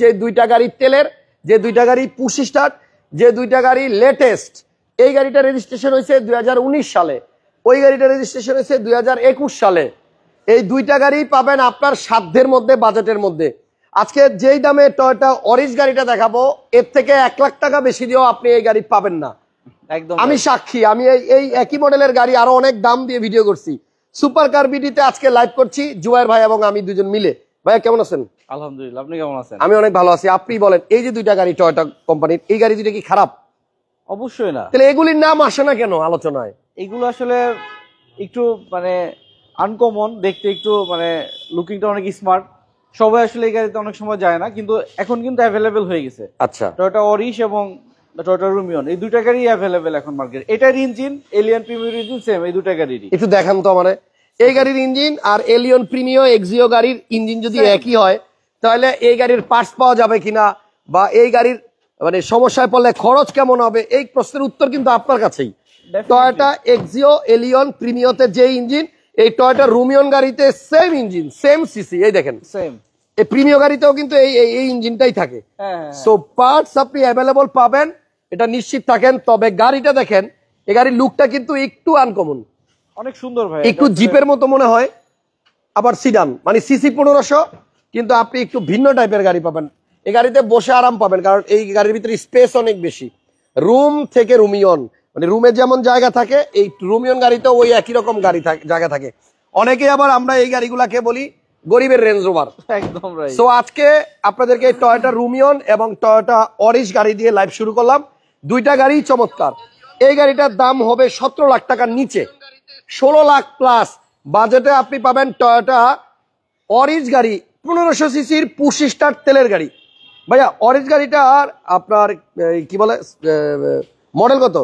যে দুইটা গাড়ি তেলের, যে দুইটা গাড়ি পুশ স্টার্ট, যে দুইটা গাড়ি লেটেস্ট। এই গাড়িটা রেজিস্ট্রেশন হয়েছে 2019 সালে, ওই গাড়িটা রেজিস্ট্রেশন হয়েছে 2021 সালে। এই দুইটা গাড়ি পাবেন আপনার সাধ্যের মধ্যে, বাজেটের মধ্যে। আজকে যেই দামে টয়োটা অরিজ গাড়িটা দেখাবো, এর থেকে 1 লাখ টাকা বেশি দিয়েও আপনি এই গাড়ি পাবেন না। একদম আমি সাক্ষী, আমি এই একই মডেলের গাড়ি আরো অনেক দাম দিয়ে ভিডিও করছি। সুপার কার বিডিতে আজকে লাইভ করছি জুবাইর ভাই এবং আমি দুজন মিলে। ভাইয়া কেমন আছেন? আলহামদুলিল্লাহ, আপনি কেমন আছেন? আমি অনেক ভালো আছি। আপনি বলেন, এই যে দুইটা গাড়ি টয়োটা কোম্পানির, এই গাড়ি দুইটা কি খারাপ? অবশ্যই না। তাহলে এগুলির নাম আসে না কেন আলোচনায়? এগুলো আসলে একটু মানে আনকমন দেখতে, একটু মানে লুকিংটা অনেক স্মার্ট। সবাই আসলে এই গাড়িতে অনেক সময় যায় না, কিন্তু এখন কিন্তু অ্যাভেলেবেল হয়ে গেছে। আচ্ছা, টয়োটা অরিশ এবং টয়োটা রুমিয়ন, এই দুইটা গাড়ি অ্যাভেলেবেল এখন মার্কেট। এটার engine Allion Premier engine same, এই দুইটা গাড়িরই। একটু দেখান তো আমারে। এই গাড়ির ইঞ্জিন আর এলিয়ন প্রিমিও এক্সিও গাড়ির ইঞ্জিন যদি একই হয়, তাহলে এই গাড়ির পার্টস পাওয়া যাবে কিনা, বা এই গাড়ির মানে সমস্যায় পড়লে খরচ কেমন হবে, এই প্রশ্নের উত্তর কিন্তু আপনার কাছেই। টয়োটা এক্সিও এলিয়ন প্রিমিওতে যে ইঞ্জিন, এই টয়োটা রুমিয়ন গাড়িতে সেম ইঞ্জিন, সেম সিসি। এই দেখেন, সেম। এই প্রিমিও গাড়িতেও কিন্তু এই ইঞ্জিনটাই থাকে। সো পার্টস আপনি অ্যাভেলেবল পাবেন, এটা নিশ্চিত থাকেন। তবে গাড়িটা দেখেন, এই গাড়ির লুকটা কিন্তু একটু আনকমন, অনেক সুন্দর ভাই। একটু জিপের মতো মনে হয়, আবার সিডান, মানে সিসি 1500, কিন্তু আপনি একটু ভিন্ন টাইপের গাড়ি পাবেন। এই গাড়িতে বসে আরাম পাবেন, কারণ এই গাড়ির ভিতরে স্পেস অনেক বেশি। রুম থেকে রুমিয়ন, মানে রুমে যেমন জায়গা থাকে, এই রুমিয়ন গাড়িতেও ওই একই রকম গাড়ি জায়গা থাকে। অনেকে আবার আমরা এই গাড়িগুলাকে বলি গরিবের রেঞ্জ রোভার। একদম রাইট। সো আজকে আপনাদেরকে টয়োটা রুমিয়ন এবং টয়োটা অরিশ গাড়ি দিয়ে লাইভ শুরু করলাম। দুইটা গাড়ি চমৎকার। এই গাড়িটার দাম হবে 17 লাখ টাকার নিচে, 16 লাখ প্লাস বাজেটে আপনি পাবেন টয়োটা অরিজ গাড়ি, 1500 সিসির পুশ স্টার্ট তেলের গাড়ি। ভাইয়া অরিজ গাড়িটার আপনার কি বলে মডেল কত?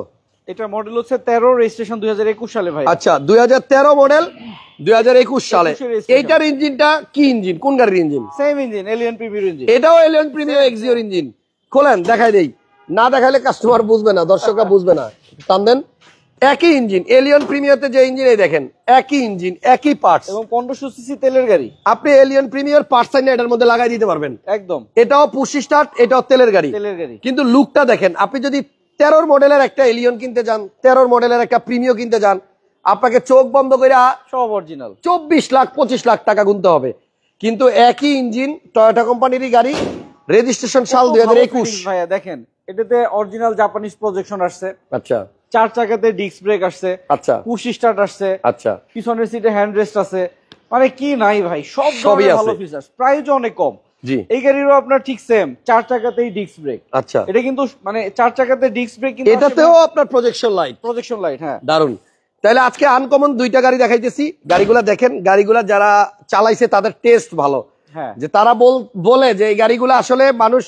এটা মডেল হচ্ছে 13, রেজিস্ট্রেশন 2021 সালে ভাই। আচ্ছা, 2013 মডেল, 2021 সালে। এইটার ইঞ্জিনটা কি ইঞ্জিন, কোন গাড়ির engine? Same engine, Allion Premier engine. এটাও এলিয়ন প্রিমিয়ার এক্সিওর ইঞ্জিন। খোলেন দেখাই দেই, না দেখাইলে কাস্টমার বুঝবে না, দর্শকরা বুঝবে না। টান দেন। একই ইঞ্জিন, এলিয়ন প্রিমিয়ারতে যে ইঞ্জিন, এই দেখেন একই ইঞ্জিন, একই পার্টস, এবং 1500 সিসি তেলের গাড়ি। আপনি এলিয়ন প্রিমিয়ার পার্টস আইনা এটার মধ্যে লাগাই দিতে পারবেন একদম। এটাও পুশ স্টার্ট, এটাও তেলের গাড়ি। কিন্তু লুকটা দেখেন, আপনি যদি 13 মডেলের একটা এলিয়ন কিনতে যান, 13 মডেলের একটা প্রিমিও কিনতে যান, আপনাকে চোখ বন্ধ করে সব অরিজিনাল 24 লাখ 25 লাখ টাকা গুনতে হবে। কিন্তু একই ইঞ্জিন, টয়োটা কোম্পানিরই গাড়ি, রেজিস্ট্রেশন সাল 2021। ভাইয়া দেখেন, এটাতে অরিজিনাল জাপানিজ প্রজেকশন আসছে। আচ্ছা, 4 চাকাতে ডিস্ক ব্রেক আসছে। আচ্ছা, পুশ স্টার্ট আসছে। আচ্ছা, পিছনের সিটে হ্যান্ড রেস্ট আছে। মানে কি নাই ভাই, সব ধরনের ভালো ফিচারস, প্রাইসও অনেক কম। জি, এই গাড়িরও আপনার ঠিক সেম 4 চাকাতেই ডিস্ক ব্রেক। আচ্ছা, এটা কিন্তু মানে 4 চাকাতে ডিস্ক ব্রেক, কিন্তু এটাতেও আপনার প্রজেকশন লাইট। হ্যাঁ, দারুন। তাহলে আজকে আনকমন দুইটা গাড়ি দেখাইতেছি। গাড়িগুলা দেখেন, গাড়িগুলা যারা চালাইছে তাদের টেস্ট ভালো। হ্যাঁ, যে তারা বলে যে এই গাড়িগুলো আসলে মানুষ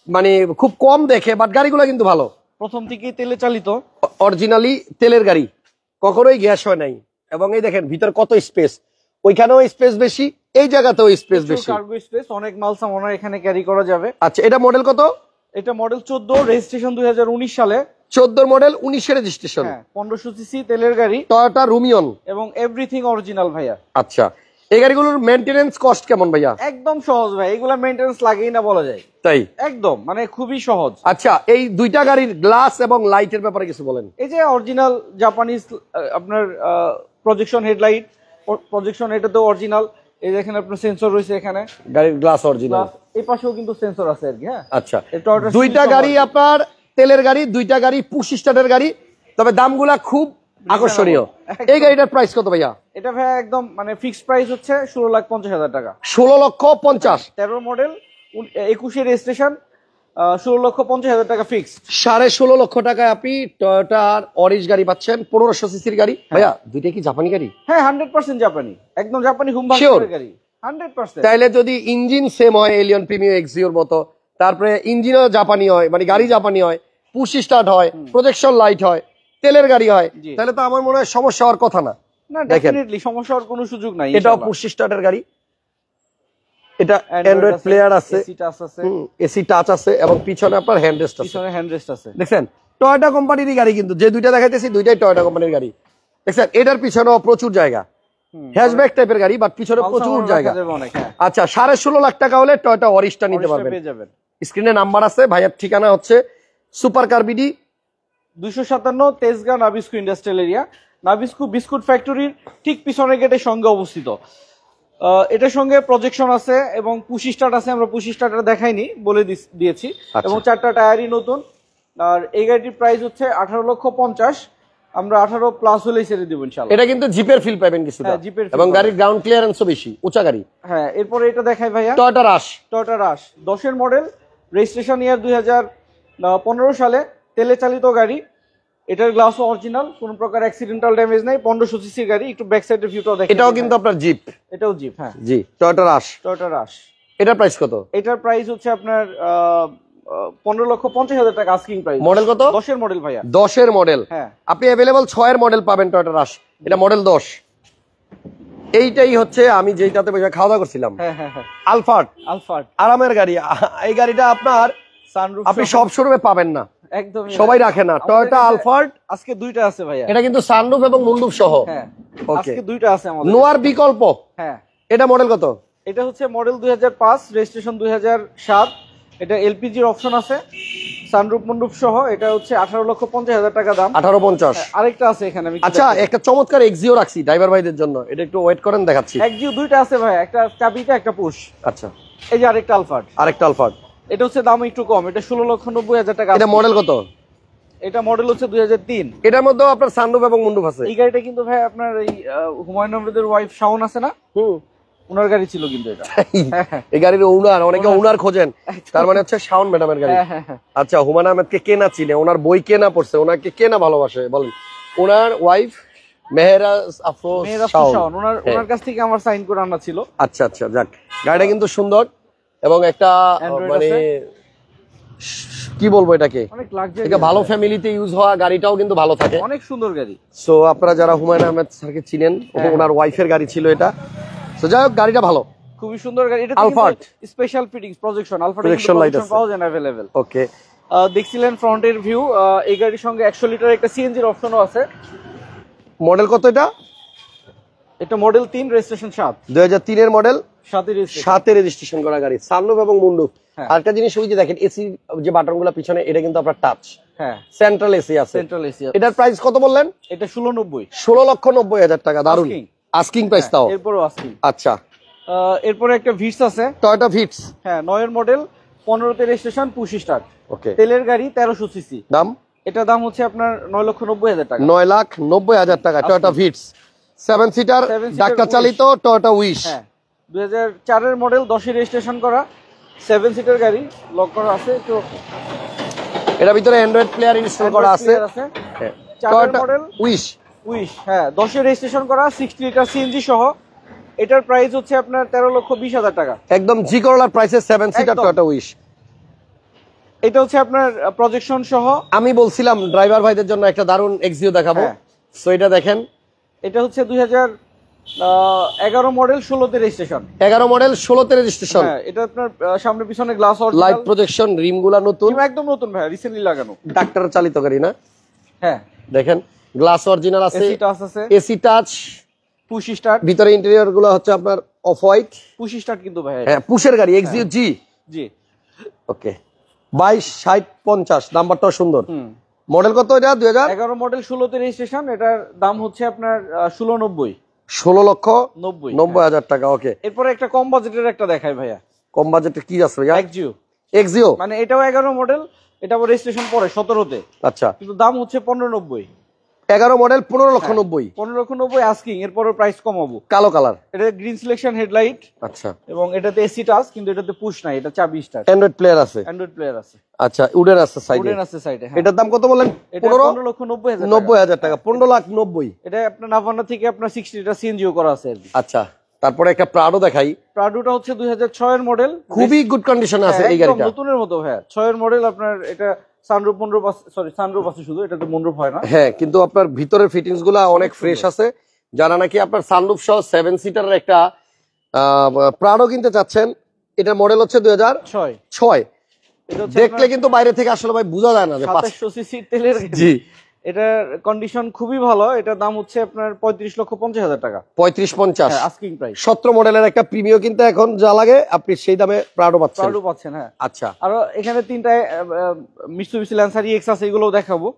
মানে খুব কম দেখে, বাট গাড়িগুলো কিন্তু ভালো। প্রথম থেকেই তেলে চালিত, অরিজিনালি তেলের গাড়ি, কখনোই গ্যাস হয় নাই। এবং এই দেখেন ভিতর কত স্পেস, ওইখানেও স্পেস বেশি, এই জায়গাতেও স্পেস বেশি, কার্গো স্পেস, অনেক মাল সামান এখানে ক্যারি করা যাবে। আচ্ছা, এটা মডেল কত? এটা মডেল 14, রেজিস্ট্রেশন 2019 সালে। 14 মডেল, 19 রেজিস্ট্রেশন। হ্যাঁ, 1500 সিসি তেলের গাড়ি, টয়োটা রুমিয়ন, এবং এভরিথিং অরিজিনাল ভাইয়া। আচ্ছা, এই গাড়িগুলোর মেইনটেনেন্স কস্ট কেমন ভাইয়া? একদম সহজ ভাই, এগুলা মেইনটেনেন্স লাগেই না বলা যায়। তাই? একদম, মানে খুবই সহজ। আচ্ছা, এই দুইটা গাড়ির গ্লাস এবং লাইটের ব্যাপারে কিছু বলেন। এই যে অরিজিনাল জাপানিজ আপনার প্রজেকশন হেডলাইট, প্রজেকশন এটাতে অরিজিনাল। এই দেখেন আপনার সেন্সর রয়েছে এখানে, গাড়ির গ্লাস অরিজিনাল। এই পাশেও কিন্তু সেন্সর আছে আর কি। হ্যাঁ, আচ্ছা, দুইটা গাড়ি আপনার তেলের গাড়ি, দুইটা গাড়ি পুশ স্টার্টের গাড়ি, তবে দামগুলা খুব আকর্ষণীয়। এই গাড়িটার প্রাইস কত ভাইয়া? এটা ভাইয়া একদম মানে ফিক্সড প্রাইস হচ্ছে 16,50,000 টাকা। 16,50,000। 13 মডেল, 21 রেজিস্ট্রেশন, 16,50,000 টাকা ফিক্সড। 16.5 লক্ষ টাকায় আপনি টয়োটার অরিজ গাড়ি পাচ্ছেন, 1500 সিসির গাড়ি। ভাইয়া দুইটা কি জাপানি গাড়ি? হ্যাঁ, 100% জাপানি, একদম জাপানি হুম ভাঙার গাড়ি 100%। তাইলে যদি ইঞ্জিন সেম হয় এলিয়ন প্রিমিয়ার এক্সিওর মতো, তারপরে ইঞ্জিনও জাপানি হয়, মানে গাড়ি জাপানি হয়, পুশ স্টার্ট হয়, প্রজেকশন লাইট হয়, তেলের গাড়ি হয়, তাহলে তো আমার মনে হয় সমস্যা হওয়ার কথা না। না, ডেফিনেটলি সমস্যা হওয়ার কোনো সুযোগ নাই। এটাও পুশ স্টার্টের গাড়ি, এটা অ্যান্ড্রয়েড প্লেয়ার আছে, এসি টাচ আছে, এবং পিছনে আপনার হ্যান্ডরেস্ট আছে। দেখছেন, টয়োটা কোম্পানির গাড়ি, কিন্তু যে দুইটা দেখাইতেছি দুইটাই টয়োটা কোম্পানির গাড়ি। দেখছেন, এটার পিছনেও প্রচুর জায়গা, হ্যাশব্যাক টাইপের গাড়ি, বাট পিছনে প্রচুর জায়গা। আচ্ছা, 16.5 লাখ টাকা হলে টয়োটা অরিশটা নিতে পারবেন। স্ক্রিনে নাম্বার আছে, ভাইয়ের ঠিকানা হচ্ছে super car BD 257 Tejgaon Nabisco industrial area, Nabisco biscuit ফ্যাক্টরির ঠিক পিছনের গেটের সঙ্গে অবস্থিত। এটার সঙ্গে প্রজেকশন আছে এবং পুশ স্টার্ট আছে, আমরা পুশ স্টার্টার দেখাইনি, বলে দিয়েছি। এবং 4টা টায়ারই নতুন। আর এই গাড়িটির প্রাইস হচ্ছে 18,50,000, আমরা 18 প্লাস হলেই ছেড়ে দিব ইনশাআল্লাহ। এটা কিন্তু জিপের ফিল পাবেন কিছুটা, এবং গাড়ির গ্রাউন্ড ক্লিয়ারেন্সও বেশি, উঁচা গাড়ি। হ্যাঁ, এরপরে এটা দেখাই ভাইয়া, টয়োটা রাশ। টয়োটা রাশ 10-এর মডেল, রেজিস্ট্রেশন ইয়ার 2015 সালে, তেলে চালিত গাড়ি। এটার গ্লাস অরিজিনাল, কোনো প্রকার অ্যাক্সিডেন্টাল ড্যামেজ নাই। 1500 সিসির গাড়ি। একটু ব্যাক সাইডের ভিউটাও দেখেন। এটাও কিন্তু আপনার জিপ। এটাও জিপ, হ্যাঁ জি, টয়োটা রাশ। টয়োটা রাশ। এটার প্রাইস কত? এটার প্রাইস হচ্ছে আপনার 15,50,000 টাকা আস্কিং প্রাইস। মডেল কত? 10-এর মডেল ভাইয়া। 10-এর মডেল। হ্যাঁ, আপনি अवेलेबल 6-এর মডেল পাবেন টয়োটা রাশ। এটা মডেল 10। এইটাই হচ্ছে আমি যেটাতে বসে খাওয়া দাওয়া করছিলাম। হ্যাঁ হ্যাঁ হ্যাঁ, আলফার্ড। আলফার্ড আরামের গাড়ি। এই গাড়িটা আপনার সানরুফ আপনি সব শোরুমে পাবেন না, একদম সবাই রাখে না। টয়োটা আলফার্ড আজকে 2টা আছে ভাইয়া। এটা কিন্তু সানরুফ এবং মুন্ডুপ সহ। হ্যাঁ, ওকে, আজকে 2টা আছে আমাদের। নোয়ার বিকল্প। হ্যাঁ, এটা মডেল কত? এটা হচ্ছে মডেল 2005, রেজিস্ট্রেশন 2007। এটা এলপিজির অপশন আছে, সানরুফ মন্ডুপ সহ। এটা হচ্ছে 18,50,000 টাকা দাম। 1850। আরেকটা আছে এখানে, আমি আচ্ছা, একটা চমৎকার এক্সিও রাখছি ড্রাইভার ভাইদের জন্য, এটা একটু ওয়েট করেন, দেখাচ্ছি। এক্সিও 2টা আছে ভাই, একটা চাবিটা, একটা পুশ। আচ্ছা, এই যে আরেকটা আলফার্ড। আরেকটা আলফার্ড। এটা হচ্ছে দাম একটু কম, এটা 16,90,000 টাকা। এটা মডেল কত? এটা মডেল হচ্ছে 2003। এটার মধ্যে আপনার সানরুফ এবং মুন্ডুপ আছে। এই গাড়িটা কিন্তু ভাই আপনার এই হুমায়ুন আহমেদের ওয়াইফ শাওন আছে না, ওনার গাড়ি ছিল কিন্তু এটা। এই গাড়ির ওনার, অনেকে ওনার খোঁজেন, তার মানে হচ্ছে শাওন ম্যাডামের গাড়ি। আচ্ছা, হুমায়ুন আহমেদকে কেনা চিনে, ওনার বই কেনা পড়ছে, ওনাকে কেনা ভালোবাসে, বলেন। ওনার ওয়াইফ মেহরাজ আফরোজ শাওন, ওনার কাছ থেকে আমার সাইন করে আনা ছিল। আচ্ছা আচ্ছা, যাক, গাড়িটা কিন্তু সুন্দর এবং একটা মানে কি বলবো এটাকে, এটা ভালো ফ্যামিলিতে ইউজ হওয়া গাড়িটাও কিন্তু ভালো থাকে, অনেক সুন্দর গাড়ি। সো আপনারা যারা হুমায়ুন আহমেদ স্যারকে চিনেন, ওনার ওয়াইফের গাড়ি ছিল এটা। সো যাই হোক, গাড়িটা ভালো, খুবই সুন্দর গাড়ি। এটা Alphard special fittings, projection, Alphard projection light আছে, পাওয়া যায় अवेलेबल। ওকে, দেখছিলেন ফ্রন্টের ভিউ। এই গাড়ির সঙ্গে 100 লিটার একটা সিএনজির অপশনও আছে। মডেল কত এটা? এটা মডেল 3, রেজিস্ট্রেশন 7। 2003 এর মডেল, 7 রেজিস্ট্রেশন করা গাড়ি, সানরুফ এবং মুন্ডুপ। আরেকটা জিনিস ওই যে দেখেন এসি যে বাটনগুলো পিছনে, এটা কিন্তু আপনার টাচ। হ্যাঁ, সেন্ট্রাল এসি আছে। Central AC. এটার প্রাইস কত বললেন? এটা 16,90। 16,90,000 টাকা, দারুন আস্কিং প্রাইস তাও। এরপরও আস্কিং। আচ্ছা, এরপরে একটা ভিটস আছে, টয়োটা ভিটস। হ্যাঁ, 9-এর মডেল, 15তে রেজিস্ট্রেশন, পুশ স্টার্ট। ওকে, তেলের গাড়ি, 1300 সিসি। দাম? এটা দাম হচ্ছে আপনার 9,90,000 টাকা। 9,90,000 টাকা, টয়োটা ভিটস, 7 সিটার, ডাক্তার চালিত টয়োটা উইশ। হ্যাঁ, 2004-এর মডেল, 10-এ রেজিস্ট্রেশন করা, 7 সিটার গাড়ি, লক করা আছে। তো এর ভিতরে অ্যান্ড্রয়েড প্লেয়ার ইনস্টল করা আছে। টয়োটা মডেল উইশ, হ্যাঁ, 10-এ রেজিস্ট্রেশন করা, 60 লিটার সিএনজি সহ। এটার প্রাইস হচ্ছে আপনার 13,20,000 টাকা, একদম জি করলার প্রাইসে 7 সিটার টয়োটা উইশ। এটা হচ্ছে আপনার প্রজেকশন সহ। আমি বলছিলাম ড্রাইভার ভাইদের জন্য একটা দারুন এক্সিও দেখাবো, সো এটা দেখেন। এটা হচ্ছে 2011 মডেল, 16তে রেজিস্ট্রেশন। 11 মডেল, 16তে রেজিস্ট্রেশন। হ্যাঁ, এটা আপনার সামনে পিছনে গ্লাস অরিজিনাল, লাইট প্রজেকশন, রিমগুলা নতুন, একদম নতুন ভাই, রিসেন্টলি লাগানো। ডাক্তার চালিত গাড়ি না? হ্যাঁ, দেখেন গ্লাস অরিজিনাল আছে, এসি টাচ আছে, এসি টাচ, পুশ স্টার্ট। ভিতরে ইন্টেরিয়র গুলো হচ্ছে আপনার অফ হোয়াইট, পুশ স্টার্ট কিন্তু ভাই। হ্যাঁ, পুশের গাড়ি, এক্সিও জি। জি, ওকে, 22 60 50, নাম্বারটাও সুন্দর। মডেল কত এটা? 2011 মডেল, 16তে রেজিস্ট্রেশন। এটার দাম হচ্ছে আপনার 16,90,000। 16,90,000 টাকা। ওকে, এরপরে একটা কম বাজেটের একটা দেখাই ভাইয়া। কম বাজেটে কি আছে ভাইয়া? এক্সিও, মানে এটাও 11 মডেল, এটা রেজিস্ট্রেশন পরে 17তে। আচ্ছা, কিন্তু দাম হচ্ছে 15,90,000। 11 মডেল, 15,90,000। 15,90,000 আস্কিং, এরপরে প্রাইস কমাবো। কালো কালার, এটা গ্রিন সিলেকশন হেডলাইট। আচ্ছা, এবং এটাতে এসি টাচ, কিন্তু এটাতে পুশ নাই, এটা চাবি স্টার্ট। অ্যান্ড্রয়েড প্লেয়ার আছে, অ্যান্ড্রয়েড প্লেয়ার আছে। আচ্ছা, উডেন আছে সাইডে, উডেন আছে সাইডে। এটার দাম কত বলেন? 15,90,000 টাকা, 15,90,000। এটা আপনার নাভানা থেকে আপনার 60 লিটার সিএনজিও করা আছে। আচ্ছা, তারপরে একটা প্রাডো দেখাই। প্রাডোটা হচ্ছে 2006-এর মডেল, খুবই গুড কন্ডিশনে আছে এই গাড়িটা, নতুনের মতো। হ্যাঁ, 6-এর মডেল আপনার। এটা সানরুফ মনরুফ আছে, সরি সানরুফ আছে শুধু, এটাতে মনরুফ হয় না। হ্যাঁ, কিন্তু আপনার ভিতরের ফিটিংস গুলা অনেক ফ্রেশ আছে। যারা নাকি আপনার সানরুফ সহ 7 সিটারের একটা প্রাডো কিনতে চাচ্ছেন, এটার মডেল হচ্ছে 2006। দেখলে কিন্তু বাইরে থেকে আসলে ভাই বোঝা যায় না যে 2700 সিসি তেলের। জি, এটার কন্ডিশন খুবই ভালো। এটার দাম হচ্ছে আপনার 35,50,000 টাকা। 35-50 আস্কিং প্রাইস। 17 মডেলের একটা প্রিমিও কিন্তু এখন যা লাগে আপনি সেই দামে প্রাডো পাচ্ছেন। প্রাডো পাচ্ছেন, হ্যাঁ। আচ্ছা, আর এখানে তিনটা মিৎসুবিশি ল্যান্সার EX আছে, এগুলোও দেখাবো।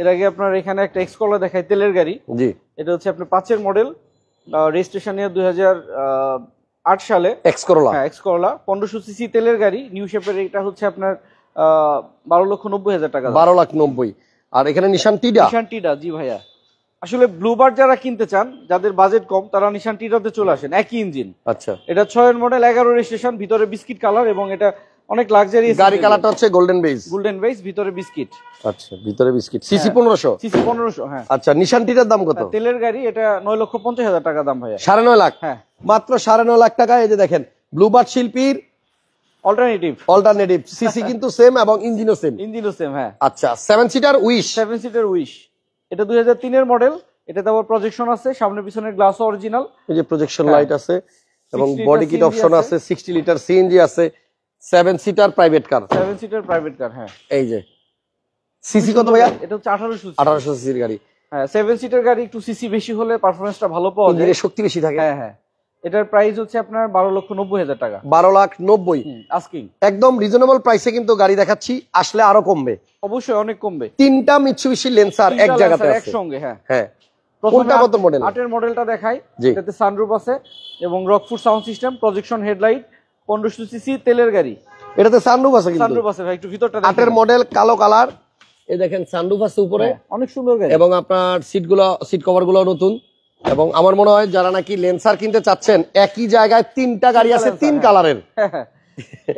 এর আগে আপনার এখানে একটা এক্সকোলা দেখাই, তেলের গাড়ি। জি, এটা হচ্ছে আপনার 5-এর মডেল, রেজিস্ট্রেশন ইয়ার 2008 সালে। এক্সকোলা, হ্যাঁ, এক্সকোলা 1500 সিসি তেলের গাড়ি, নিউ শেপের। এটা হচ্ছে আপনার 12,90,000 টাকা। 12,90,000। আর এখানে নিশান টিডা। নিশান টিডা, জি ভাইয়া। আসলে ব্লুবার্ড যারা কিনতে চান, যাদের বাজেট কম, তারা নিশান টিডাতে চলে আসেন, একই ইঞ্জিন। আচ্ছা, এটা 6-এর মডেল, 11 রেজিস্ট্রেশন, ভিতরে বিস্কিট কালার, এবং এটা অনেক লাক্সারি গাড়ি কালারটা হচ্ছে গোল্ডেন বেজ। গোল্ডেন বেজ, ভিতরে বিস্কিট। আচ্ছা, ভিতরে বিস্কিট। সিসি 1500। সিসি 1500, হ্যাঁ। আচ্ছা, নিশান টিডার দাম কত? তেলের গাড়ি, এটা 9,50,000 টাকা দাম ভাইয়া। 9.5 লাখ। হ্যাঁ, মাত্র 9.5 লাখ টাকা। এই যে দেখেন ব্লুবার্ড শিল্পীর অল্টারনেটিভ, সিসি কিন্তু সেম এবং ইঞ্জিনও সেম। ইঞ্জিনও সেম, হ্যাঁ। আচ্ছা, 7 সিটার উইশ। 7 seater wish. এটা 2003-এর মডেল। এটাতে আবার প্রজেকশন আছে, সামনে পিছনের গ্লাস অরিজিনাল। এই যে প্রজেকশন লাইট আছে এবং 60 বডি কিট CNG অপশন আছে, 60 লিটার সিএনজি আছে, 7 seater private car. 7 seater private car, হ্যাঁ। এই যে সিসি কত ভাইয়া? এটা হচ্ছে 1800 1800 সিসির গাড়ি। হ্যাঁ, 7 সিটার গাড়ি একটু সিসি বেশি হলে পারফরম্যান্সটা ভালো পাওয়া যায়, ইঞ্জিনের শক্তি বেশি থাকে। হ্যাঁ হ্যাঁ। এটার প্রাইস হচ্ছে আপনার 12,90,000 টাকা। 12,90,000 আস্কিং। একদম রিজনেবল প্রাইসে কিন্তু গাড়ি দেখাচ্ছি, আসলে আরো কমবে। অবশ্যই অনেক কমবে। তিনটা মিৎসুবিশি লেন্সার এক জায়গাতে আছে একসঙ্গে, হ্যাঁ। হ্যাঁ, কোনটা কত মডেল? 8-এর মডেলটা দেখাই। জি। এটাতে সানরুফ আছে এবং Rockford sound system, projection headlight, 1500 CC তেলের গাড়ি। এটাতে সানরুফ আছে কিন্তু। সানরুফ আছে ভাই, একটু ভিতরটা দেখেন। 8-এর মডেল, কালো কালার। এই দেখেন সানরুফ আছে উপরে, অনেক সুন্দর গাড়ি। এবং আপনার সিট কভার গুলো নতুন। এবং আমার মনে হয় যারা নাকি লেন্সার কিনতে চাচ্ছেন, একই জায়গায় তিনটা গাড়ি আছে, 3 কালারের।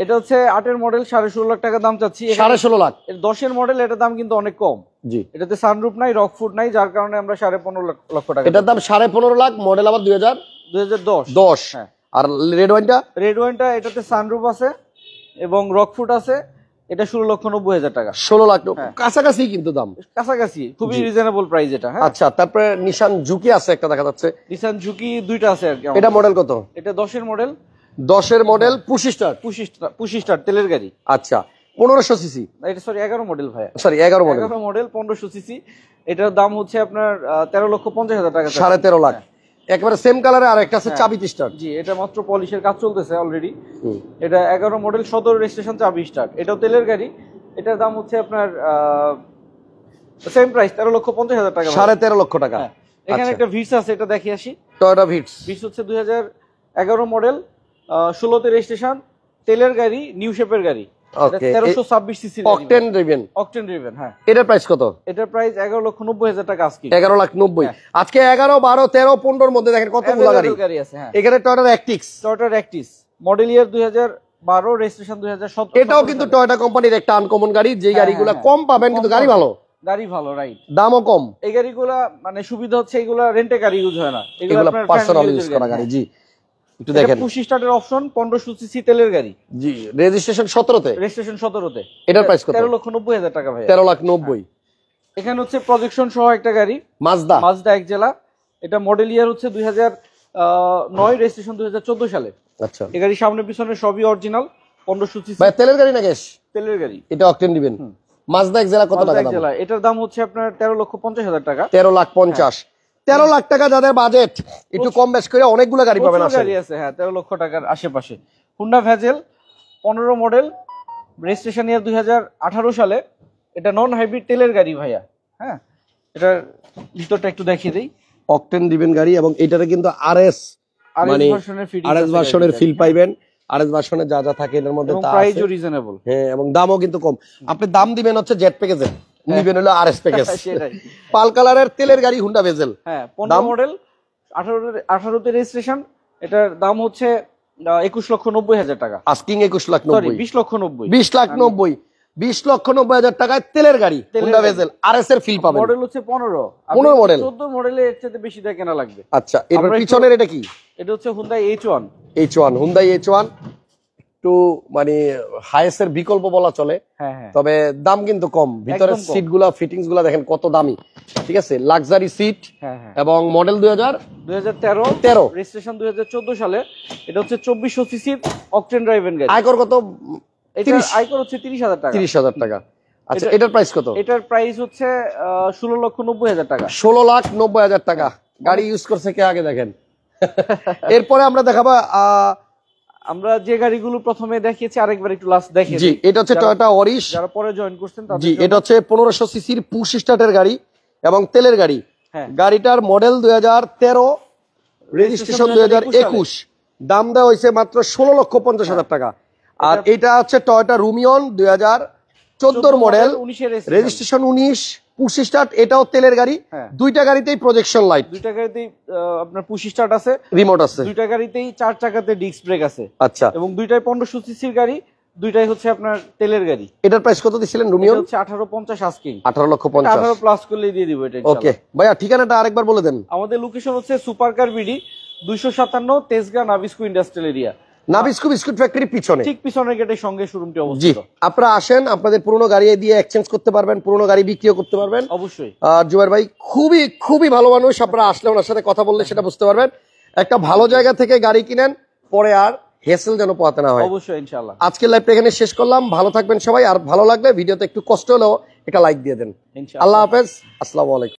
এটা হচ্ছে 8-এর মডেল, 16.5 লাখ টাকা দাম চাচ্ছি। 16.5 লাখ। 10-এর মডেল, এটার দাম কিন্তু অনেক কম। জি, এটাতে সানরুফ নাই, রকফুট নাই, যার কারণে আমরা 15.5 লক্ষ টাকা। এটার দাম 15.5 লাখ, মডেল আবার 2010। হ্যাঁ। আর রেড ওয়াইনটা? রেড ওয়াইনটা, এটাতে সানরুফ আছে এবং রকফুট আছে। এটা 16,90,000 টাকা। 16 লাখ কাছাকাছি কিন্তু দাম, কাছাকাছি, খুবই রিজনেবল প্রাইস এটা। হ্যাঁ। আচ্ছা, তারপরে নিশান জুকি আছে একটা দেখা যাচ্ছে। নিশান ঝুঁকি 2টা আছে আর কি। এটা মডেল কত? এটা 10-এর মডেল। 10-এর model, push start. Push start তেলের গাড়ি। আচ্ছা, 1500 সিসি। এটা সরি 11 মডেল ভাই। Sorry 11 model. 11 model, 1500 CC. এটার দাম হচ্ছে আপনার 13,50,000 টাকা। 13.5 লাখ। একবারে সেম কালারে আর একটা আছে চাবি স্টার্ট। জি, এটা মাত্র পলিশের কাজ চলতেছে অলরেডি। এটা 11 মডেল, 17 রেজিস্ট্রেশন, চাবি স্টার্ট। এটাও তেলের গাড়ি। এটার দাম হচ্ছে আপনার সেম প্রাইস, 13,50,000 টাকা। 13.5 লক্ষ টাকা। এখানে একটা ভিটস আছে, এটা দেখে আসি। Toyota Vitz. ভিটস হচ্ছে 2011 মডেল, 16তে রেজিস্ট্রেশন, তেলের গাড়ি, নিউ শেপের গাড়ি। ওকে, 1326 CC octane driven. Octane driven, হ্যাঁ। এটার প্রাইস কত? এটার প্রাইস 11,90,000 টাকা আজকে। 11,90,000। আজকে 11, 12, 13, 15 এর মধ্যে দেখেন কতগুলো গাড়ি আছে। হ্যাঁ, এখানে Toyota Axio. Toyota Axio model year 2012, registration 2017। এটাও কিন্তু টয়োটা কোম্পানির একটা আনকমন গাড়ি, যে গাড়িগুলো কম পাবেন কিন্তু গাড়ি ভালো। গাড়ি ভালো, রাইট। দামও কম। এই গাড়িগুলা মানে সুবিধা হচ্ছে এগুলা রেন্টে গাড়ি ইউজ হয় না, এগুলো পার্সোনাল ইউজ করা গাড়ি। জি, একটু দেখেন। পুশ স্টার্টের অপশন, 1500 সিসি তেলের গাড়ি। জি, রেজিস্ট্রেশন 17তে। রেজিস্ট্রেশন 17তে। এটার প্রাইস কত? 13,90,000 টাকা ভাই। 13,90,000। এখানে হচ্ছে প্রজেকশন সহ একটা গাড়ি, মাজদা এক জেলা। এটা মডেল ইয়ার হচ্ছে 2009, রেজিস্ট্রেশন 2014 সালে। আচ্ছা, এই গাড়ি সামনে পিছনে সবই অরিজিনাল, 1500 সিসি। ভাই তেলের গাড়ি না গ্যাস? তেলের গাড়ি। এটা অকটেন দিবেন। মাজদা এক জেলা কত টাকা দাম? এটার দাম হচ্ছে আপনার 13,50,000 টাকা। 13,50,000। 13 লাখ টাকা যাদের বাজেট, একটু কম বেশ করে অনেকগুলো গাড়ি পাবেন। গাড়ি আছে, হ্যাঁ, 13 লক্ষ টাকার আশেপাশে। হুন্ডা ভেজেল 15 মডেল, রেজিস্ট্রেশন ইয়ার 2018 সালে। এটা নন হাইব্রিড তেলের গাড়ি ভাইয়া। হ্যাঁ, এটার ভিতরটা একটু দেখিয়ে দেই। অকটেন দিবেন গাড়ি, এবং এটারে কিন্তু আরএস মানে আরএস ভার্সনের ফিল পাইবেন। আরএস ভার্সনে যা যা থাকে এর মধ্যে তা আছে। প্রাইসও রিজনেবল। হ্যাঁ, এবং দামও কিন্তু কম। আপনি দাম দিবেন হচ্ছে জেড প্যাকেজে, নিবেন হলো আরএস প্যাকেজ। পাল কালারের তেলের গাড়ি হুন্ডা ভেজেল। হ্যাঁ, 15 মডেল, 18তে রেজিস্ট্রেশন। এটার দাম হচ্ছে 21,90,000 টাকা। আস্কিং 21,90,000। 20,90,000। 20,90,000। 20,90,000 টাকায় তেলের গাড়ি হুন্ডা ভেজেল আরএস এর ফিল পাবেন। মডেল হচ্ছে 15 মডেল। 14 মডেলে এর চেয়ে বেশি দিয়ে কেনা লাগবে। আচ্ছা, এরপর পিছনের এটা কি? এটা হচ্ছে হুন্ডাই H1। হুন্ডাই H1 একটু মানে হাইয়েস্ট এর বিকল্প বলা চলে। হ্যাঁ হ্যাঁ, তবে দাম কিন্তু কম। ভিতরের সিটগুলা, ফিটিংস গুলা দেখেন কত দামি। ঠিক আছে, লাক্সারি সিট। হ্যাঁ হ্যাঁ, এবং মডেল 2013, রেজিস্ট্রেশন 2014 সালে। এটা হচ্ছে 2400 সিসির অকটেন ড্রাইভেন গাড়ি। আয়কর কত? এটা আয়কর হচ্ছে 30,000 টাকা। 30,000 টাকা। আচ্ছা, এটার প্রাইস কত? এটার প্রাইস হচ্ছে 16,90,000 টাকা। 16,90,000 টাকা। গাড়ি ইউজ করছে কে আগে দেখেন। এরপরে আমরা দেখাবো আমরা যে গাড়িগুলো প্রথমে দেখিয়েছি আরেকবার একটু লাস্ট দেখে জি, এটা হচ্ছে টয়োটা অরিশ। যারা পরে জয়েন করছেন তাদের জি, এটা হচ্ছে 1500 সিসির পুশ স্টার্টের গাড়ি এবং তেলের গাড়ি। হ্যাঁ। গাড়িটার মডেল 2013, রেজিস্ট্রেশন 2021। দাম দেওয়া হয়েছে মাত্র 16,50,000 টাকা। আর এটা হচ্ছে Toyota Rumion 2014 model, 19 registration 19, push start. এটাও তেলের গাড়ি। হ্যাঁ। দুইটা গাড়িতেই প্রজেকশন লাইট, দুইটা গাড়িতেই আপনার পুশ স্টার্ট আছে, রিমোট আছে। দুইটা গাড়িতেই 4 চাকাতে ডিস্ক ব্রেক আছে। আচ্ছা, এবং দুইটাই 1500 সিসির গাড়ি, দুইটাই হচ্ছে আপনার তেলের গাড়ি। এটার প্রাইস কত দিছিলেন এটা রুমিয়ন? হচ্ছে 18,50 আস্কিং। 18,50,000। 18 প্লাস করলে দিয়ে দিব এটা ওকে ইনশাআল্লাহ। ভাইয়া, ঠিকানাটা আরেকবার বলে দেন। আমাদের লোকেশন হচ্ছে super car BD 257 Tejgaon Nabisco industrial area, Nabisco biscuit ফ্যাক্টরির পিছনে, ঠিক পিছনের গেটের সঙ্গে শোরুমটি জি। অবস্থিত। আপনারা আসেন, আপনাদের পুরোনো গাড়ি দিয়ে এক্সচেঞ্জ করতে পারবেন, পুরোনো গাড়ি বিক্রিও করতে পারবেন। অবশ্যই। আর জুবাইর ভাই খুবই খুবই ভালো মানুষ। আপনারা আসলে ওনার সাথে কথা বললে সেটা বুঝতে পারবেন। একটা ভালো জায়গা থেকে গাড়ি কিনেন, পরে আর হেসেল যেন পোহাতে না হয়। অবশ্যই ইনশাআল্লাহ। আজকের লাইভটা এখানে শেষ করলাম। ভালো থাকবেন সবাই। আর ভালো লাগলে ভিডিওতে একটু কষ্ট হলেও একটা লাইক দিয়ে দেন। ইনশাআল্লাহ। আল্লাহ হাফেজ, আসসালামু আলাইকুম।